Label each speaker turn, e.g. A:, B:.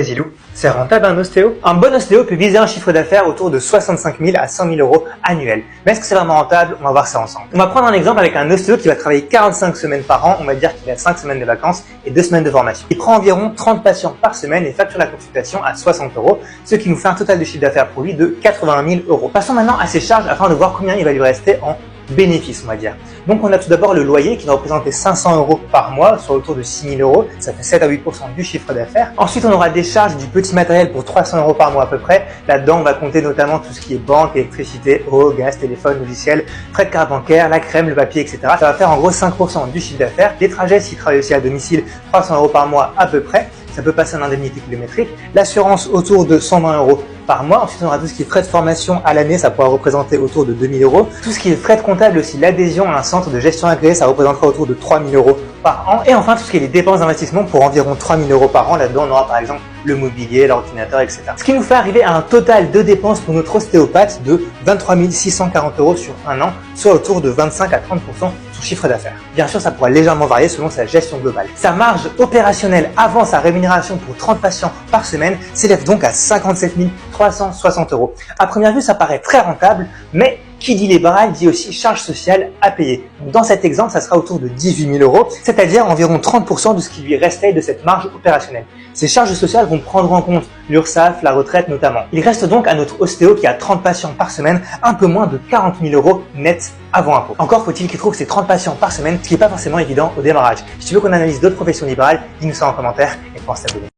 A: Zilou, c'est rentable un ostéo? Un bon ostéo peut viser un chiffre d'affaires autour de 65 000 à 100 000 euros annuels. Mais est-ce que c'est vraiment rentable? On va voir ça ensemble. On va prendre un exemple avec un ostéo qui va travailler 45 semaines par an. On va dire qu'il a 5 semaines de vacances et 2 semaines de formation. Il prend environ 30 patients par semaine et facture la consultation à 60 euros, ce qui nous fait un total de chiffre d'affaires pour lui de 80 000 euros. Passons maintenant à ses charges afin de voir combien il va lui rester en bénéfice, on va dire. Donc on a tout d'abord le loyer qui va représenter 500 euros par mois, soit autour de 6 000 euros. Ça fait 7 à 8% du chiffre d'affaires. Ensuite, on aura des charges du petit matériel pour 300 euros par mois à peu près. Là-dedans, on va compter notamment tout ce qui est banque, électricité, eau, gaz, téléphone, logiciel, frais de carte bancaire, la crème, le papier, etc. Ça va faire en gros 5% du chiffre d'affaires. Les trajets, s'il travaille aussi à domicile, 300 euros par mois à peu près. Ça peut passer en indemnité kilométrique. L'assurance autour de 120 euros par mois. Ensuite, on aura tout ce qui est frais de formation à l'année, ça pourra représenter autour de 2 000 euros. Tout ce qui est frais de comptable aussi, l'adhésion à un centre de gestion agréé, ça représentera autour de 3 000 euros par an. Et enfin, tout ce qui est les dépenses d'investissement pour environ 3 000 euros par an. Là-dedans, on aura par exemple le mobilier, l'ordinateur, etc. Ce qui nous fait arriver à un total de dépenses pour notre ostéopathe de 23 640 euros sur un an, soit autour de 25 à 30% son chiffre d'affaires. Bien sûr, ça pourra légèrement varier selon sa gestion globale. Sa marge opérationnelle avant sa rémunération pour 30 patients par semaine s'élève donc à 57 360 euros. À première vue, ça paraît très rentable, mais qui dit libéral dit aussi charges sociales à payer. Donc dans cet exemple, ça sera autour de 18 000 euros, c'est-à-dire environ 30% de ce qui lui restait de cette marge opérationnelle. Ces charges sociales vont prendre en compte l'URSSAF, la retraite notamment. Il reste donc à notre ostéo qui a 30 patients par semaine un peu moins de 40 000 euros net avant impôt. Encore faut-il qu'il trouve ces 30 patients par semaine, ce qui n'est pas forcément évident au démarrage. Si tu veux qu'on analyse d'autres professions libérales, dis-nous ça en commentaire et pense t'abonner.